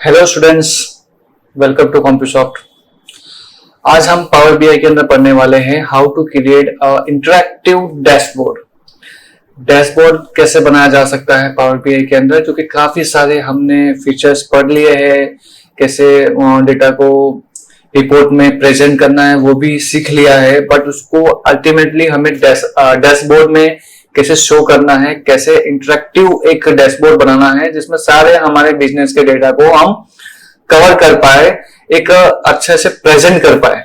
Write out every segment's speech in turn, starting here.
Hello students, welcome to Compusoft. आज हम power BI के अंदर पढ़ने वाले हैं how to create interactive dashboard. Dashboard कैसे बनाया जा सकता है पावर बीआई के अंदर, क्योंकि काफी सारे हमने फीचर्स पढ़ लिए हैं। कैसे डेटा को रिपोर्ट में प्रेजेंट करना है वो भी सीख लिया है, बट उसको अल्टीमेटली हमें डैशबोर्ड में कैसे शो करना है, कैसे इंटरेक्टिव एक डैशबोर्ड बनाना है जिसमें सारे हमारे बिजनेस के डेटा को हम कवर कर पाए, एक अच्छे से प्रेजेंट कर पाए।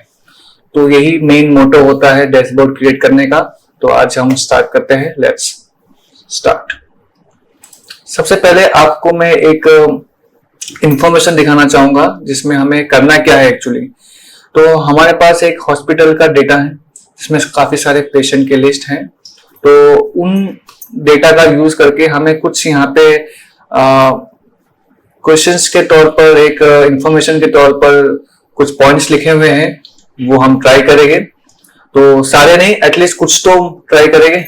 तो यही मेन मोटो होता है डैशबोर्ड क्रिएट करने का। तो आज हम स्टार्ट करते हैं, लेट्स स्टार्ट। सबसे पहले आपको मैं एक इंफॉर्मेशन दिखाना चाहूंगा जिसमें हमें करना क्या है एक्चुअली। तो हमारे पास एक हॉस्पिटल का डेटा है जिसमें काफी सारे पेशेंट के लिस्ट हैं। तो उन डेटा का यूज करके हमें कुछ यहाँ पे क्वेश्चंस के तौर पर, एक इंफॉर्मेशन के तौर पर कुछ पॉइंट्स लिखे हुए हैं, वो हम ट्राई करेंगे। तो सारे नहीं, एटलीस्ट कुछ तो ट्राई करेंगे।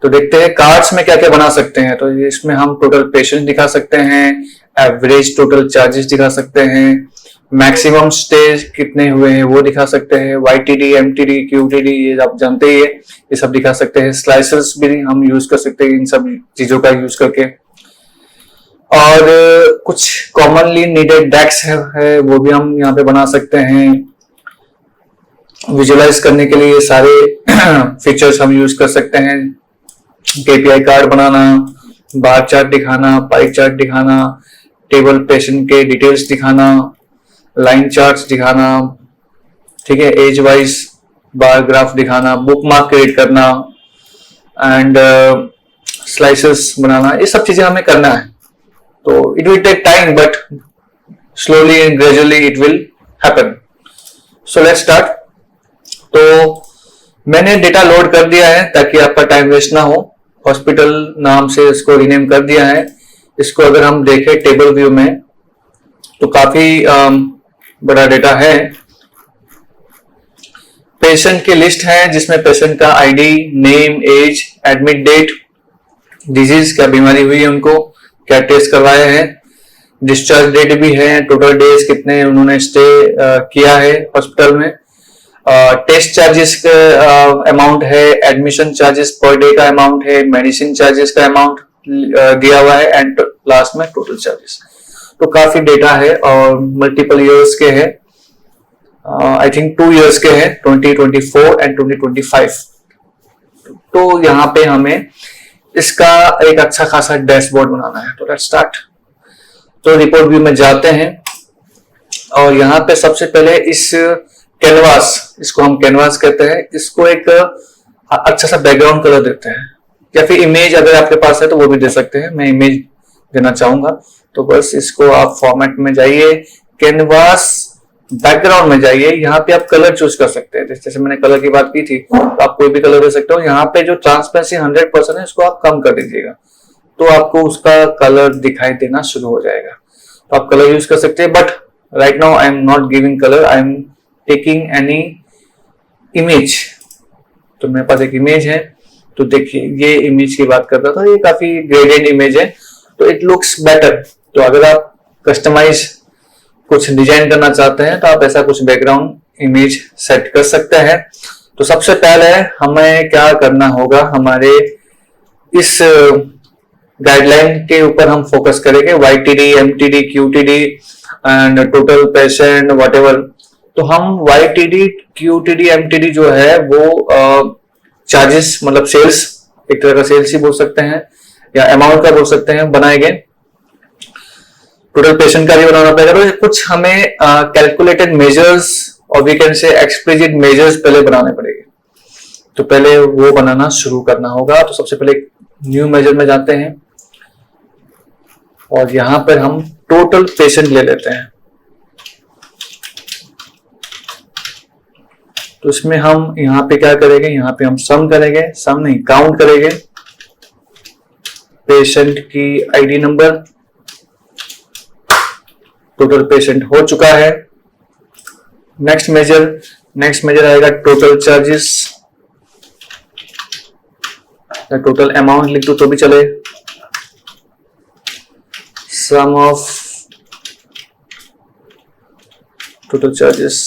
तो देखते हैं कार्ड्स में क्या क्या बना सकते हैं। तो इसमें हम टोटल पेशेंट दिखा सकते हैं, एवरेज टोटल चार्जेस दिखा सकते हैं, मैक्सिमम स्टेज कितने हुए हैं वो दिखा सकते हैं, वाईटीडी, एमटीडी, क्यूटीडी, ये आप जानते ही है, ये सब दिखा सकते हैं। स्लाइसर्स भी हम यूज कर सकते हैं इन सब चीजों का यूज करके। और कुछ कॉमनली नीडेड डेक्स है वो भी हम यहाँ पे बना सकते हैं। विजुअलाइज करने के लिए सारे फीचर्स हम यूज कर सकते हैं। केपीआई कार्ड बनाना, बार चार्ट दिखाना, पाई चार्ट दिखाना, टेबल पेशेंट के डिटेल्स दिखाना, लाइन चार्ट्स दिखाना, ठीक है, एज वाइज बार ग्राफ दिखाना, बुक मार्क क्रिएट करना एंड स्लाइसेस बनाना, ये सब चीजें हमें करना है। तो it will take time, but slowly and gradually it will happen. So let's start. तो मैंने डेटा लोड कर दिया है ताकि आपका टाइम वेस्ट ना हो। हॉस्पिटल नाम से इसको रीनेम कर दिया है। इसको अगर हम देखें टेबल व्यू में तो काफी बड़ा डेटा है। पेशेंट की लिस्ट है जिसमें पेशेंट का ID, name, age, admit date, disease, क्या बीमारी हुई है उनको, क्या टेस्ट करवाए हैं, डिस्चार्ज डेट भी है, टोटल डेज कितने उन्होंने स्टे किया है हॉस्पिटल में, टेस्ट चार्जेस का अमाउंट है, एडमिशन चार्जेस पर डे का अमाउंट है, मेडिसिन चार्जेस का अमाउंट दिया हुआ है एंड लास्ट में टोटल चार्जेस। तो काफी डेटा है और मल्टीपल इयर्स के हैं। आई थिंक 2 इयर्स के हैं, 2024 एंड 2025। तो यहाँ पे हमें इसका एक अच्छा खासा डैशबोर्ड बनाना है। तो लेट्स स्टार्ट। तो रिपोर्ट व्यू में जाते हैं और यहाँ पे सबसे पहले इस कैनवास, इसको हम कैनवास कहते हैं, इसको एक अच्छा सा बैकग्राउंड कलर देते हैं, या फिर इमेज अगर आपके पास है तो वो भी दे सकते हैं। मैं इमेज देना चाहूंगा। तो बस इसको आप फॉर्मेट में जाइए, कैनवास बैकग्राउंड में जाइए, यहाँ पे आप कलर चूज कर सकते हैं। जैसे मैंने कलर की बात की थी, तो आप कोई भी कलर दे सकते हो। यहाँ पे जो ट्रांसपेरेंसी 100% है इसको आप कम कर दीजिएगा, तो आपको उसका कलर दिखाई देना शुरू हो जाएगा। तो आप कलर यूज कर सकते हैं, but right now I am not giving colour, I am taking any image. तो मेरे पास एक इमेज है। तो देखिए, ये इमेज की बात कर रहा था, ये काफी ग्रेडियंट इमेज है, तो इट लुक्स बेटर। तो अगर आप कस्टमाइज कुछ डिजाइन करना चाहते हैं तो आप ऐसा कुछ बैकग्राउंड इमेज सेट कर सकते हैं। तो सबसे पहले हमें क्या करना होगा, हमारे इस गाइडलाइन के ऊपर हम फोकस करेंगे, YTD, MTD, QTD and total patient whatever. तो हम वाईटीडी, क्यूटीडी, एमटीडी जो है वो चार्जेस, मतलब सेल्स, एक तरह का सेल्स ही बोल सकते हैं या अमाउंट का बोल सकते हैं, बनाएंगे। टोटल पेशेंट का भी बनाना पड़ेगा। तो कुछ हमें कैलकुलेटेड मेजर्स और we can say explicit measures पहले बनाने पड़ेंगे। तो पहले वो बनाना शुरू करना होगा। तो सबसे पहले न्यू मेजर में जाते हैं और यहां पर हम टोटल पेशेंट ले लेते हैं। तो इसमें हम यहाँ पे क्या करेंगे, यहाँ पे हम सम करेंगे, सम नहीं काउंट करेंगे पेशेंट की आईडी नंबर। टोटल पेशेंट हो चुका है। नेक्स्ट मेजर आएगा टोटल चार्जेस, टोटल अमाउंट लिख दो तो भी चले। sum of total charges.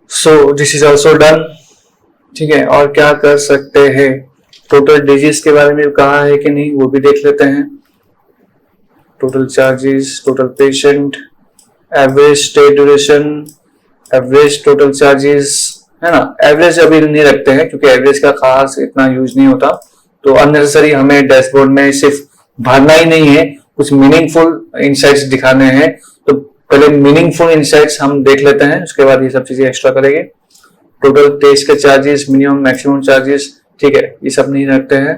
So this is also done. ठीक है, और क्या कर सकते हैं, टोटल डिजीज के बारे में कहा है कि नहीं वो भी देख लेते हैं। Total charges, total patient, average stay duration, average total charges, है ना। एवरेज अभी नहीं रखते हैं क्योंकि एवरेज का खास इतना यूज नहीं होता, तो अननेसेसरी हमें डैशबोर्ड में सिर्फ भरना ही नहीं है, कुछ मीनिंगफुल इंसाइट्स दिखाने हैं, तो पहले मीनिंगफुल इंसाइट्स हम देख लेते हैं, उसके बाद ये सब चीजें एक्स्ट्रा करेंगे। टोटल टेस्ट के चार्जेस, मिनिमम मैक्सिमम चार्जेस, ठीक है, ये सब नहीं रखते हैं।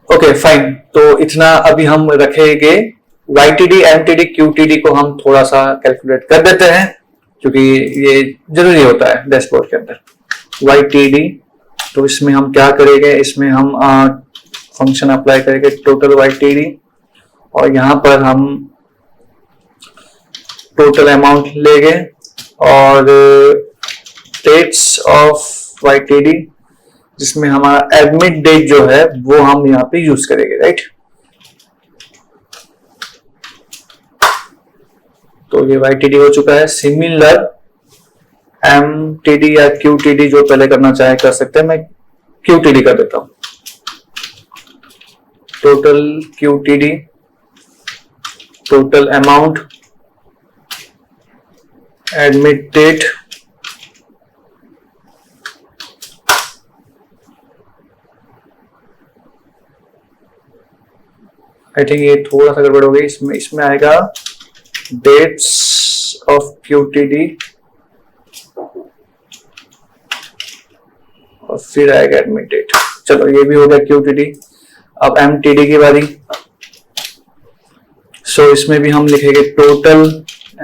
ओके फाइन, तो इतना अभी हम रखेंगे। YTD, MTD, QTD को हम थोड़ा सा कैलकुलेट कर देते हैं क्योंकि ये जरूरी होता है डैशबोर्ड के अंदर। YTD, तो इसमें हम क्या करेंगे, इसमें हम फंक्शन अप्लाई करेंगे टोटल YTD, और यहां पर हम टोटल अमाउंट लेंगे और डेट्स ऑफ YTD, जिसमें हमारा एडमिट डेट जो है वो हम यहाँ पे यूज करेंगे, राइट। तो ये YTD हो चुका है। सिमिलर MTD या QTD जो पहले करना चाहे कर सकते हैं, मैं QTD कर देता हूं। Total QTD, total amount, admit date, I think ये थोड़ा सा गड़बड़ हो गई, इसमें आएगा डेट्स ऑफ QTD और फिर आएगा एडमिट डेट। चलो ये भी हो गया QTD। अब MTD की बारी। सो इसमें भी हम लिखेंगे टोटल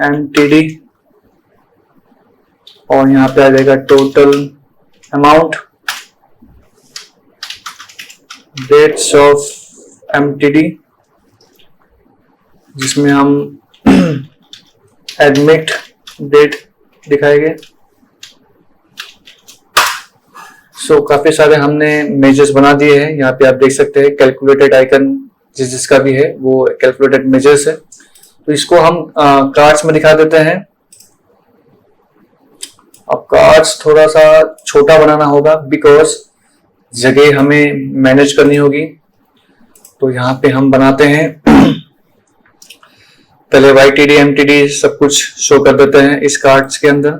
MTD और यहाँ पे आ जाएगा total amount, dates of MTD, जिसमें हम एडमिट डेट दिखाएंगे। सो काफी सारे हमने मेजर्स बना दिए हैं, यहाँ पे आप देख सकते हैं कैलकुलेटेड आइकन जिसका भी है वो कैलकुलेटेड मेजर्स है। तो इसको हम कार्ड्स में दिखा देते हैं। अब कार्ड्स थोड़ा सा छोटा बनाना होगा बिकॉज जगह हमें मैनेज करनी होगी, तो यहाँ पे हम बनाते हैं पहले YTD MTD सब कुछ शो कर देते हैं इस कार्ड्स के अंदर,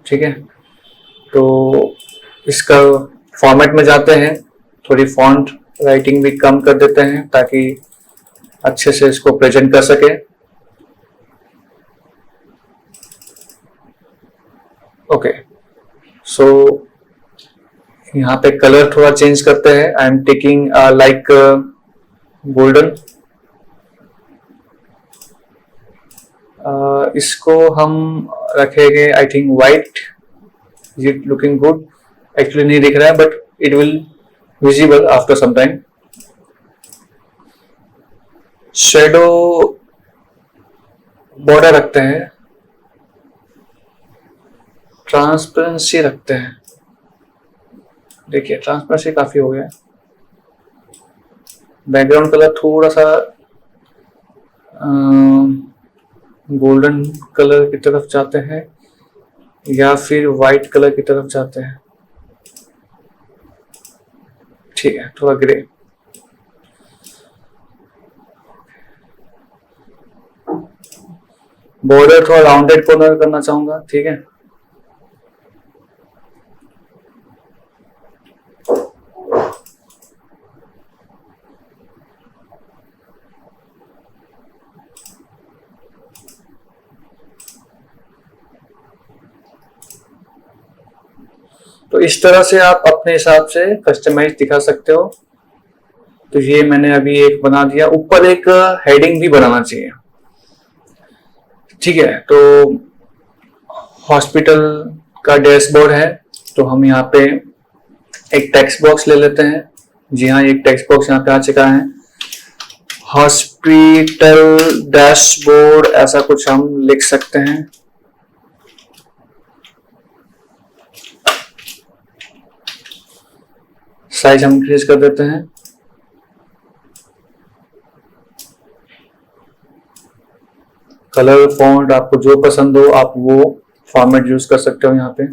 ठीक है। तो इसका फॉर्मेट में जाते हैं, थोड़ी फॉन्ट राइटिंग भी कम कर देते हैं ताकि अच्छे से इसको प्रेजेंट कर सके। ओके, सो यहाँ पे कलर थोड़ा चेंज करते हैं। I am taking like golden. इसको हम रखेंगे I think white. Is it looking good? Actually नहीं दिख रहा है but it will visible after some time. Shadow border रखते हैं, ट्रांसपेरेंसी रखते हैं। देखिए ट्रांसपेरेंसी काफी हो गया। बैकग्राउंड कलर थोड़ा सा गोल्डन कलर की तरफ जाते हैं या फिर व्हाइट कलर की तरफ जाते हैं, ठीक है, थोड़ा ग्रे। बॉर्डर थोड़ा राउंडेड कॉर्नर करना चाहूंगा, ठीक है। तो इस तरह से आप अपने हिसाब से कस्टमाइज दिखा सकते हो। तो ये मैंने अभी एक बना दिया। ऊपर एक हेडिंग भी बनाना चाहिए, ठीक है। तो हॉस्पिटल का डैशबोर्ड है, तो हम यहाँ पे एक टेक्स्ट बॉक्स ले लेते हैं। जी हाँ, एक टेक्स्ट बॉक्स यहाँ पे आ चुका है। हॉस्पिटल डैशबोर्ड ऐसा कुछ हम लिख सकते हैं। साइज हम इंक्रीज कर देते हैं। कलर फॉन्ट आपको जो पसंद हो आप वो फॉर्मेट यूज कर सकते हो यहाँ पे।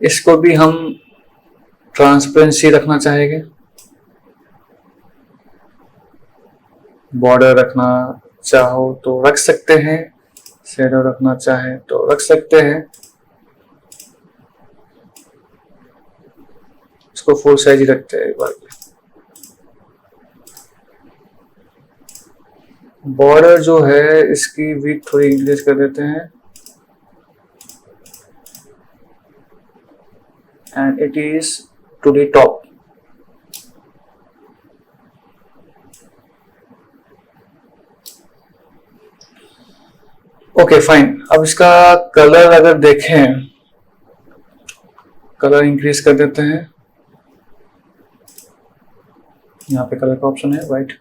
इसको भी हम ट्रांसपेरेंसी रखना चाहेंगे, बॉर्डर रखना चाहो तो रख सकते हैं, शेडो रखना चाहे तो रख सकते हैं। इसको फुल साइज ही रखते हैं एक बार। बॉर्डर जो है इसकी विड्थ थोड़ी इंक्रीज कर देते हैं and it is to the top. Okay fine. अब इसका कलर अगर देखें, कलर इंक्रीज कर देते हैं। यहाँ पे कलर का ऑप्शन है वाइट।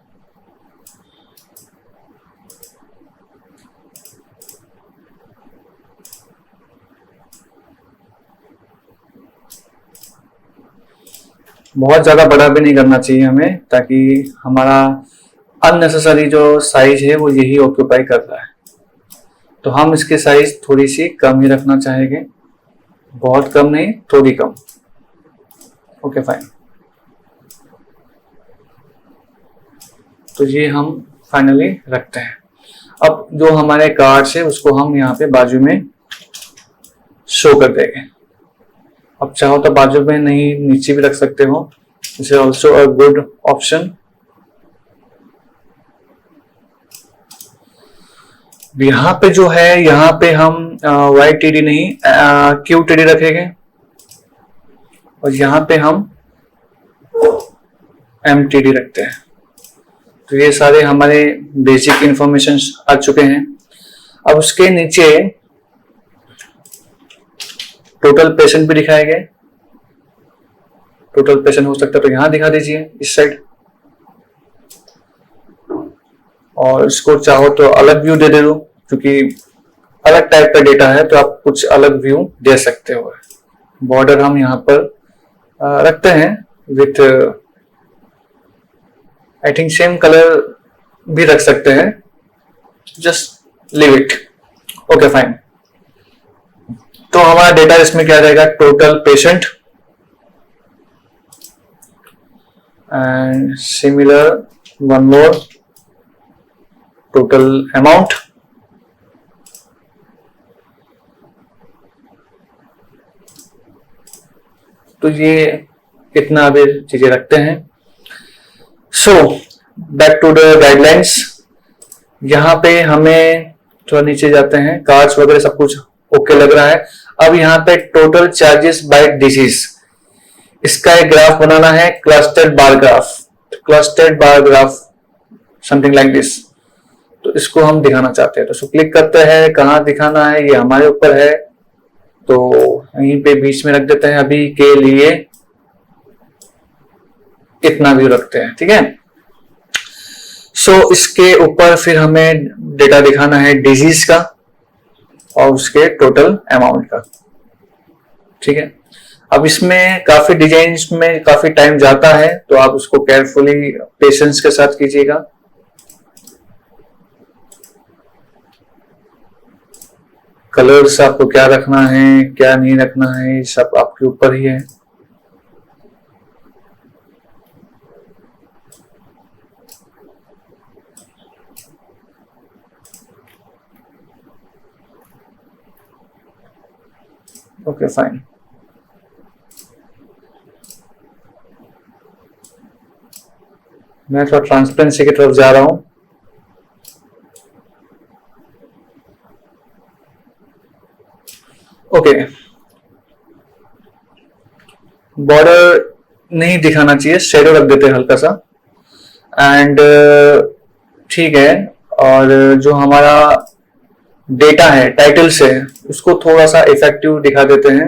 बहुत ज्यादा बड़ा भी नहीं करना चाहिए हमें, ताकि हमारा अननेसेसरी जो साइज है वो यही ऑक्यूपाई कर रहा है। तो हम इसकी साइज थोड़ी सी कम ही रखना चाहेंगे, बहुत कम नहीं, थोड़ी कम। Okay fine. तो ये हम फाइनली रखते हैं। अब जो हमारे कार्ड्स है उसको हम यहाँ पे बाजू में शो कर देंगे। अब चाहो तो बाजू में नहीं, नीचे भी रख सकते हो, this is also a good option. यहाँ पे जो है, यहाँ पे हम YTD नहीं QTD रखेंगे और यहाँ पे हम MTD रखते हैं। तो ये सारे हमारे बेसिक इंफॉर्मेशन आ चुके हैं। अब उसके नीचे टोटल पेशेंट भी दिखाएंगे। टोटल पेशेंट हो सकता है तो यहां दिखा दीजिए इस साइड, और इसको चाहो तो अलग व्यू दे दो, क्योंकि अलग टाइप का डेटा है तो आप कुछ अलग व्यू दे सकते हो। बॉर्डर हम यहाँ पर रखते हैं with, I think same colour भी रख सकते हैं, just leave it. Okay fine. तो हमारा डेटा इसमें क्या रहेगा, total patient and similar one more total amount. तो ये इतना अभी चीजें रखते हैं। So back to the guidelines. यहाँ पे हमें थोड़ा नीचे जाते हैं, कार्ड्स वगैरह सब कुछ ओके लग रहा है। अब यहाँ पे टोटल चार्जेस बाय डिजीज, इसका एक ग्राफ बनाना है, clustered bar graph. Clustered bar graph something like this. तो इसको हम दिखाना चाहते हैं, तो इसको क्लिक करते हैं, कहाँ दिखाना है ये हमारे ऊपर है, तो यहीं पे बीच में रख देते हैं। अभी के लिए इतना भी रखते हैं, ठीक है। सो इसके ऊपर फिर हमें डेटा दिखाना है डिजीज का और उसके टोटल अमाउंट का, ठीक है। अब इसमें काफी डिजाइन्स में काफी टाइम जाता है, तो आप उसको केयरफुली पेशेंस के साथ कीजिएगा। कलर्स आपको क्या रखना है क्या नहीं रखना है, सब आपके ऊपर ही है। Okay fine. मैं थोड़ा ट्रांसपेरेंसी की तरफ जा रहा हूं। ओके, बॉर्डर नहीं दिखाना चाहिए, शेडो रख देते हैं हल्का सा एंड ठीक है। और जो हमारा डेटा है टाइटल से, उसको थोड़ा सा इफेक्टिव दिखा देते हैं।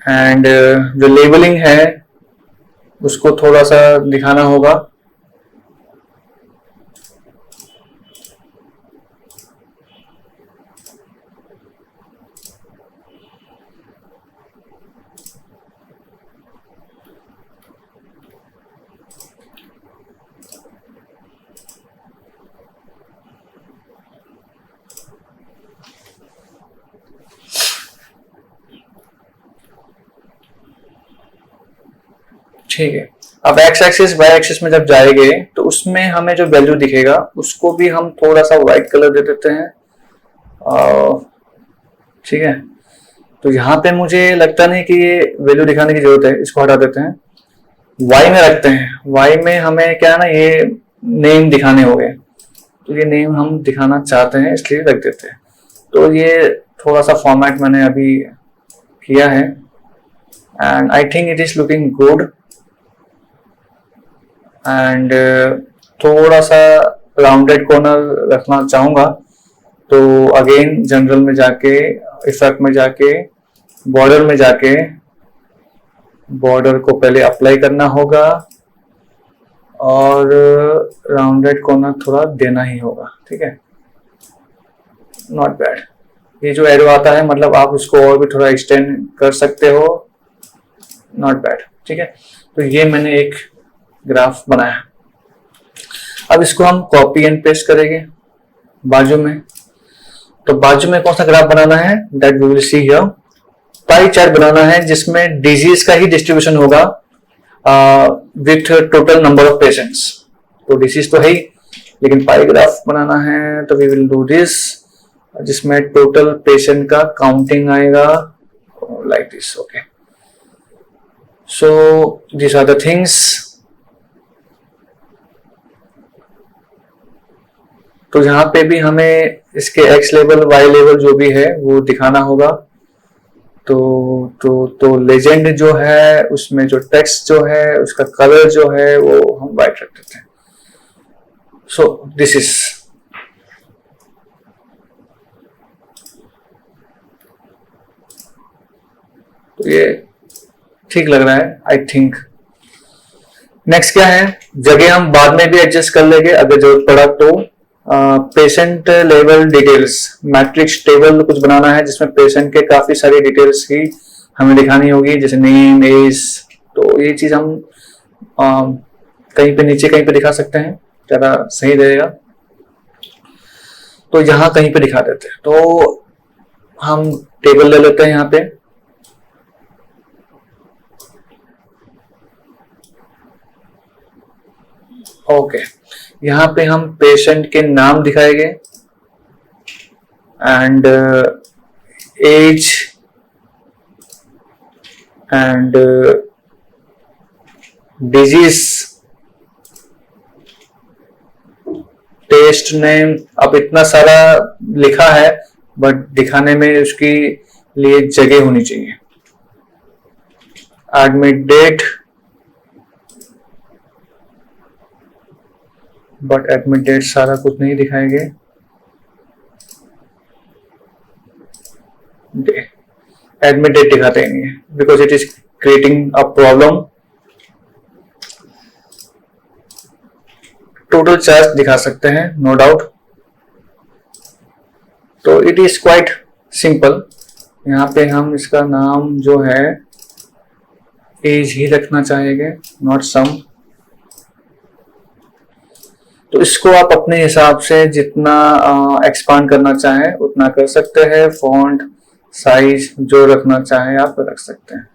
एंड जो लेबलिंग है उसको थोड़ा सा दिखाना होगा। ठीक है। अब एक्स एक्सिस वाई एक्सिस में जब जाएंगे तो उसमें हमें जो वैल्यू दिखेगा उसको भी हम थोड़ा सा व्हाइट कलर दे देते हैं। ठीक है, तो यहाँ पे मुझे लगता नहीं कि ये वैल्यू दिखाने की जरूरत है, इसको हटा देते हैं, वाई में रखते हैं। वाई में हमें क्या है ना, ये नेम दिखाने हो गए, तो ये नेम हम दिखाना चाहते हैं इसलिए रख देते हैं। तो ये थोड़ा सा फॉर्मेट मैंने अभी किया है and I think it is looking good. And थोड़ा सा राउंडेड कॉर्नर रखना चाहूंगा, तो अगेन जनरल में जाके, इफेक्ट में जाके, बॉर्डर में जाके बॉर्डर को पहले अप्लाई करना होगा और राउंडेड कॉर्नर थोड़ा देना ही होगा। ठीक है, नॉट बैड। ये जो एरो आता है मतलब आप उसको और भी थोड़ा एक्सटेंड कर सकते हो, नॉट बैड। ठीक है, तो ये मैंने एक ग्राफ बनाया। अब इसको हम कॉपी एंड पेस्ट करेंगे बाजू में। तो बाजू में कौन सा ग्राफ बनाना है, that we will see here. Pie chart बनाना है जिसमें डिजीज का ही डिस्ट्रीब्यूशन होगा with total number of patients. तो डिजीज तो है ही, लेकिन पाई ग्राफ बनाना है, तो वी विल डू दिस, जिसमें टोटल पेशेंट का काउंटिंग आएगा like this. Okay, so this are the things. तो यहाँ पे भी हमें इसके एक्स लेवल वाई लेवल जो भी है वो दिखाना होगा। तो लेजेंड जो है उसमें जो टेक्स्ट जो है उसका कलर जो है वो हम वाइट रख देते हैं। सो दिस इज, तो ये ठीक लग रहा है आई थिंक। नेक्स्ट क्या है, जगह हम बाद में भी एडजस्ट कर लेंगे अगर जरूरत पड़ा तो। Patient level details, matrix table कुछ बनाना है जिसमें पेशेंट के काफी सारी डिटेल्स ही हमें दिखानी होगी, जैसे नेम एज। तो ये चीज हम कहीं पे नीचे कहीं पे दिखा सकते हैं, ज्यादा सही रहेगा। तो यहाँ कहीं पे दिखा देते हैं, तो हम टेबल ले लेते हैं यहाँ पे। ओके, यहाँ पे हम पेशेंट के नाम दिखाएंगे and age and disease, test name. अब इतना सारा लिखा है बट दिखाने में उसकी लिए जगह होनी चाहिए। Admit date, but admit date सारा कुछ नहीं दिखाएंगे। एडमिट डेट दिखाते ही नहीं है because it is creating a problem. Total charge दिखा सकते हैं नो डाउट। तो इट इज क्वाइट सिंपल। यहाँ पे हम इसका नाम जो है एज ही रखना चाहेंगे, नॉट सम। तो इसको आप अपने हिसाब से जितना एक्सपांड करना चाहें उतना कर सकते हैं। फॉन्ट साइज जो रखना चाहें आप रख सकते हैं,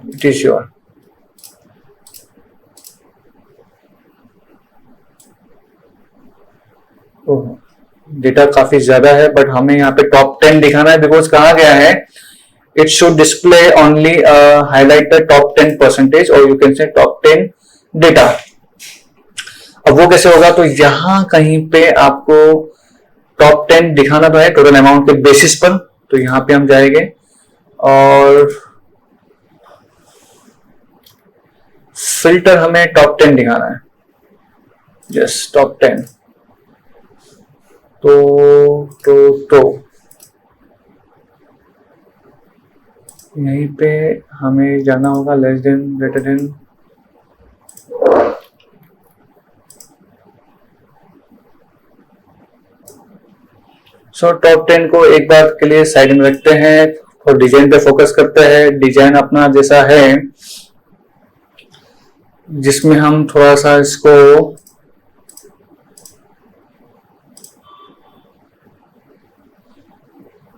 इट इज योर। डेटा काफी ज्यादा है बट हमें यहाँ पे टॉप 10 दिखाना है बिकॉज कहा गया है it should display only highlight the top 10% और you can say top 10 data. अब वो कैसे होगा, तो यहां कहीं पे आपको टॉप 10 दिखाना तो है टोटल अमाउंट के बेसिस पर। तो यहां पे हम जाएंगे और फिल्टर हमें टॉप 10 दिखाना है, यस टॉप 10। तो यहीं पे हमें जाना होगा less than greater than. So top 10 को एक बार के लिए साइड में रखते हैं और डिजाइन पे फोकस करते हैं। डिजाइन अपना जैसा है जिसमें हम थोड़ा सा इसको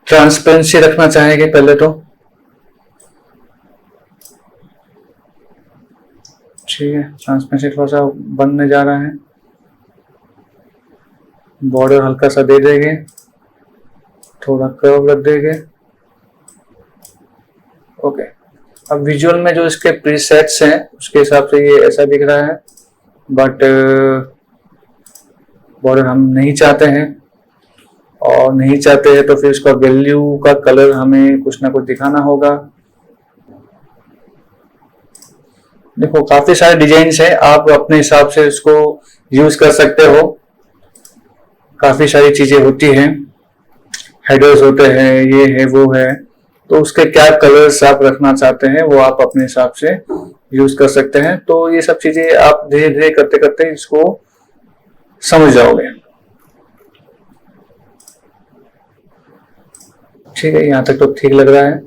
ट्रांसपेरेंसी रखना चाहेंगे पहले तो। ठीक है, ट्रांसपेरेंसी थोड़ा सा बनने जा रहा है, बॉर्डर हल्का सा दे देंगे, थोड़ा कर्व रख देंगे। ओके, अब विजुअल में जो इसके प्रीसेट्स हैं उसके हिसाब से ये ऐसा दिख रहा है, बट बॉर्डर हम नहीं चाहते हैं, और नहीं चाहते हैं तो फिर इसका वैल्यू का कलर हमें कुछ ना कुछ दिखाना होगा। देखो काफी सारे डिजाइन्स हैं, आप अपने हिसाब से इसको यूज कर सकते हो। काफी सारी चीजें होती हैं, हेडर्स होते हैं, ये है वो है, तो उसके क्या कलर्स आप रखना चाहते हैं वो आप अपने हिसाब से यूज कर सकते हैं। तो ये सब चीजें आप धीरे धीरे करते करते इसको समझ जाओगे। ठीक है, यहाँ तक तो ठीक लग रहा है।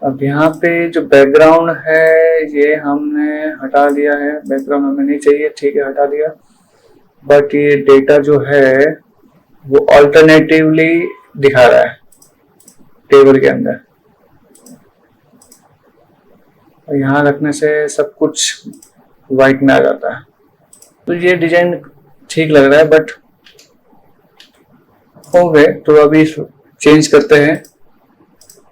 अब यहाँ पे जो बैकग्राउंड है ये हमने हटा दिया है, बैकग्राउंड हमें नहीं चाहिए, ठीक है हटा दिया। बट ये डेटा जो है वो अल्टरनेटिवली दिखा रहा है टेबल के अंदर, और यहाँ रखने से सब कुछ वाइट में आ जाता है। तो ये डिजाइन ठीक लग रहा है, बट हो गए तो अभी चेंज करते हैं।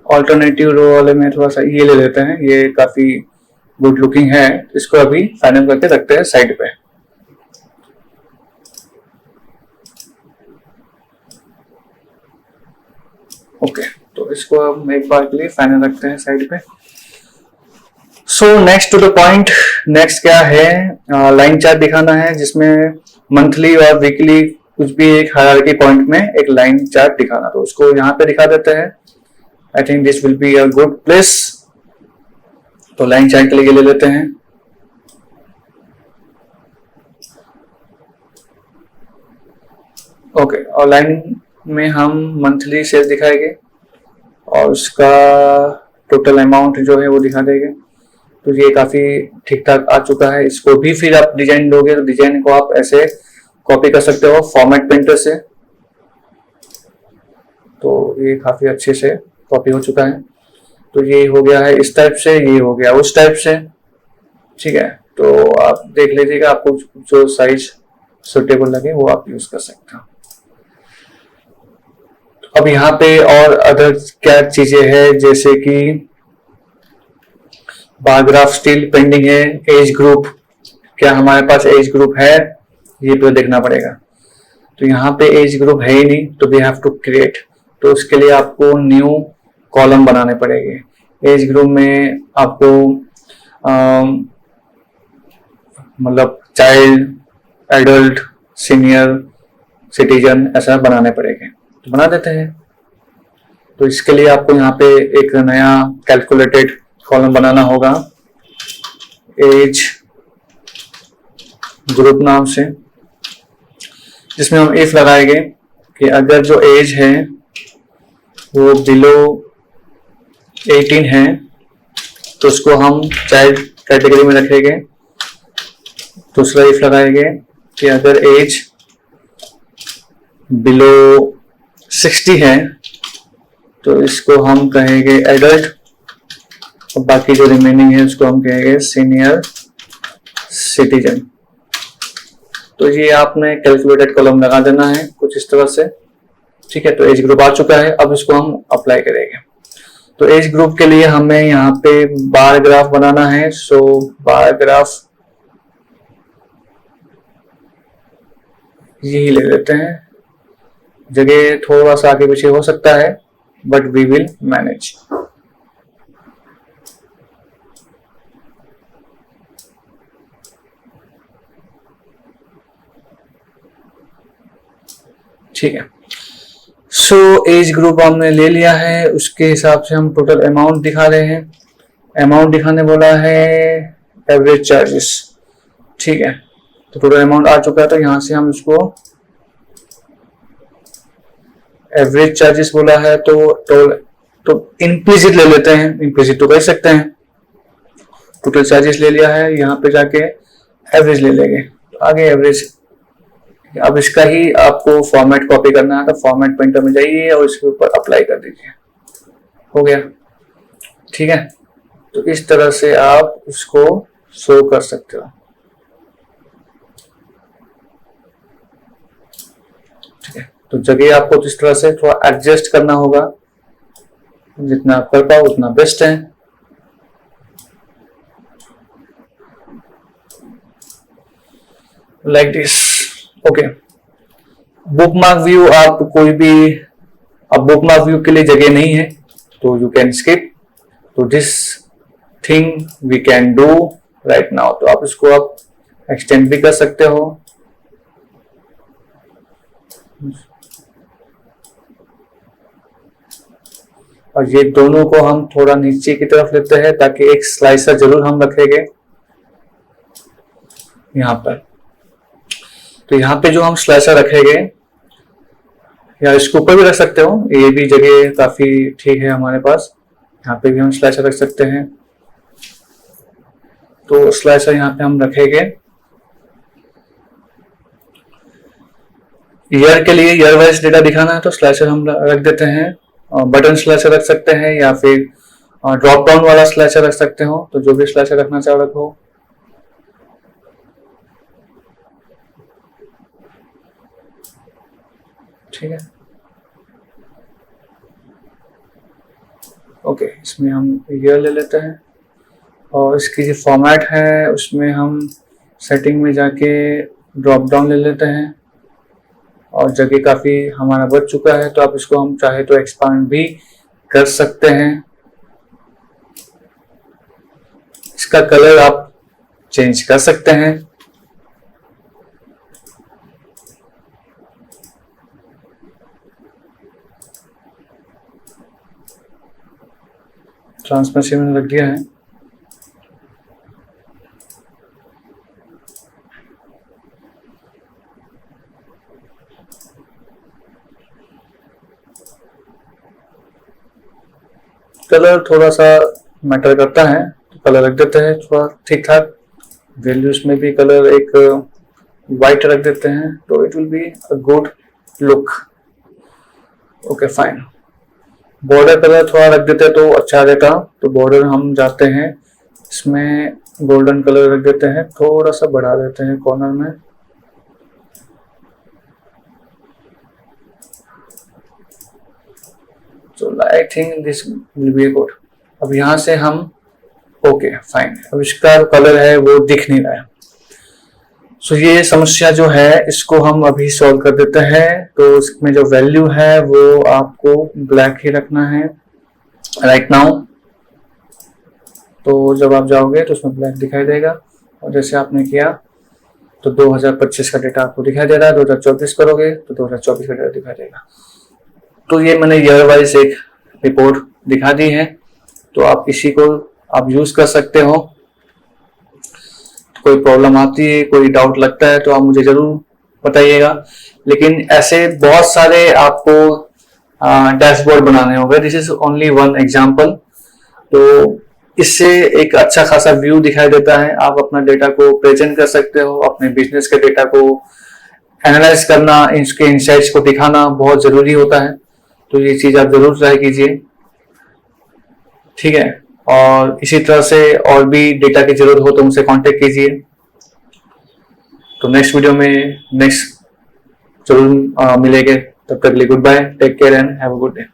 ऑल्टरनेटिव रो वाले में थोड़ा सा ये ले लेते हैं, ये काफी गुड लुकिंग है, इसको अभी फाइनल करके रखते हैं साइड पे। ओके, तो इसको हम एक बार के लिए फाइनल रखते हैं साइड पे। So next to the point, next क्या है, लाइन चार्ट दिखाना है जिसमें मंथली और वीकली कुछ भी एक हायरार्की पॉइंट में एक लाइन चार्ट दिखाना, तो उसको यहाँ पे दिखा देते हैं। I think this will be a good place. तो लाइन चार्ट के लिए ले लेते हैं। ओके, और लाइन में हम मंथली सेल्स दिखाएंगे और उसका टोटल अमाउंट जो है वो दिखा देंगे। तो ये काफी ठीक ठाक आ चुका है। इसको भी फिर आप डिजाइन दोगे तो डिजाइन को आप ऐसे कॉपी कर सकते हो फॉर्मेट प्रिंटर से। तो ये काफी अच्छे से कॉपी हो चुका है। तो ये हो गया है इस टाइप से, ये हो गया उस टाइप से। ठीक है, तो आप देख लीजिएगा, आपको जो साइज सुटेबल लगे वो आप यूज कर सकते हो। अब यहाँ पे और अदर क्या चीजें हैं, जैसे कि बार ग्राफ स्टिल पेंडिंग है, एज ग्रुप, क्या हमारे पास एज ग्रुप है, ये तो देखना पड़ेगा। तो यहाँ पे एज ग्रुप है ही नहीं, तो वी हैव टू क्रिएट। तो उसके लिए आपको न्यू कॉलम बनाने पड़ेंगे। एज ग्रुप में आपको मतलब चाइल्ड, एडल्ट, सीनियर, सिटीजन ऐसा बनाने पड़ेंगे। तो बना देते हैं। तो इसके लिए आपको यहाँ पे एक नया कैलकुलेटेड कॉलम बनाना होगा एज ग्रुप नाम से, जिसमें हम इफ लगाएंगे कि अगर जो एज है वो बिलो 18 है तो उसको हम चाइल्ड कैटेगरी में रखेंगे। दूसरा इफ लगाएंगे कि अगर एज बिलो 60 है तो इसको हम कहेंगे एडल्ट, और बाकी जो रिमेनिंग है उसको हम कहेंगे सीनियर सिटीजन। तो ये आपने कैलकुलेटेड कॉलम लगा देना है कुछ इस तरह से। ठीक है, तो एज ग्रुप आ चुका है। अब इसको हम अप्लाई करेंगे। तो एज ग्रुप के लिए हमें यहाँ पे बार ग्राफ बनाना है। सो बार ग्राफ यही ले लेते हैं, जगह थोड़ा सा आगे पीछे हो सकता है बट वी विल मैनेज। ठीक है, सो एज ग्रुप हमने ले लिया है। उसके हिसाब से हम टोटल अमाउंट दिखा रहे हैं। अमाउंट दिखाने बोला है एवरेज चार्जेस। ठीक है, तो टोटल अमाउंट आ चुका है। तो यहां से हम इसको एवरेज चार्जेस बोला है तो इम्प्लिसिट ले लेते हैं। इम्प्लिसिट तो कर सकते हैं। टोटल चार्जेस ले लिया है, यहाँ पे जाके एवरेज ले लेंगे। तो आगे एवरेज अब इसका ही आपको फॉर्मेट कॉपी करना है तो फॉर्मेट पेंटर में जाइए और इसके ऊपर अप्लाई कर दीजिए, हो गया। ठीक है, तो इस तरह से आप इसको शो कर सकते हो। ठीक है, तो जगह आपको इस तरह से थोड़ा एडजस्ट करना होगा, जितना आप कर पाओ उतना बेस्ट है। Like this, okay. Bookmark view, आप कोई भी, अब बुकमार्क व्यू के लिए जगह नहीं है तो यू कैन स्किप, तो this thing we can do right now. तो आप इसको आप एक्सटेंड भी कर सकते हो, और ये दोनों को हम थोड़ा नीचे की तरफ लेते हैं ताकि एक स्लाइसर जरूर हम रखेंगे यहाँ पर। तो यहाँ पे जो हम स्लाइसर रखेंगे, या इसके ऊपर भी रख सकते हो, ये भी जगह काफी ठीक है हमारे पास, यहाँ पे भी हम स्लाइसर रख सकते हैं। तो स्लाइसर यहाँ पे हम रखेंगे। ईयर के लिए ईयर वाइज डेटा दिखाना है तो स्लाइसर हम रख देते हैं, बटन स्लाइसर रख सकते हैं या फिर ड्रॉप डाउन वाला स्लाइसर रख सकते हो, तो जो भी स्लाइसर रखना चाहो रखो। ठीक है, ओके, इसमें हम ईयर ले लेते हैं और इसकी जो फॉर्मेट है उसमें हम सेटिंग में जाके ड्रॉप डाउन ले लेते हैं, और जगह काफी हमारा बच चुका है तो आप इसको हम चाहे तो एक्सपांड भी कर सकते हैं। इसका कलर आप चेंज कर सकते हैं। ट्रांसपेरेंसी मैंने रख दिया है। कलर थोड़ा सा मैटर करता है तो कलर रख देते हैं थोड़ा ठीक ठाक। वैल्यूज में भी कलर एक वाइट रख देते हैं तो it will be a good look. Okay fine. Border colour थोड़ा रख देते हैं तो अच्छा रहता, तो बॉर्डर हम जाते हैं इसमें गोल्डन कलर रख देते हैं, थोड़ा सा बढ़ा देते हैं कॉर्नर में। So I think this will be good। अब यहाँ से हम ओके फाइन, अब इसका कलर है वो दिख नहीं रहा है। सो ये समस्या जो है इसको हम अभी सॉल्व कर देते हैं। तो इसमें जो वैल्यू है वो आपको ब्लैक ही रखना है राइट नाउ। तो जब आप जाओगे तो उसमें ब्लैक दिखाई देगा, और जैसे आपने किया तो 2025 का डेटा आपको दिखाई दे रहा है, 2024 करोगे तो 2024 का डेटा दिखाई देगा। तो ये मैंने ईयर वाइज एक रिपोर्ट दिखा दी है, तो आप इसी को आप यूज कर सकते हो। कोई प्रॉब्लम आती है, कोई डाउट लगता है तो आप मुझे जरूर बताइएगा। लेकिन ऐसे बहुत सारे आपको डैशबोर्ड बनाने होंगे, this is only one example. तो इससे एक अच्छा खासा व्यू दिखाई देता है, आप अपना डेटा को प्रेजेंट कर सकते हो, अपने बिजनेस के डेटा को एनालाइज करना, इसके इंसाइट्स को दिखाना बहुत जरूरी होता है। तो ये चीज आप जरूर ट्राई कीजिए, ठीक है। और इसी तरह से और भी डेटा की जरूरत हो तो मुझसे कांटेक्ट कीजिए। तो नेक्स्ट वीडियो में नेक्स्ट जरूर मिलेंगे, तब तक के लिए goodbye, take care and have a good day.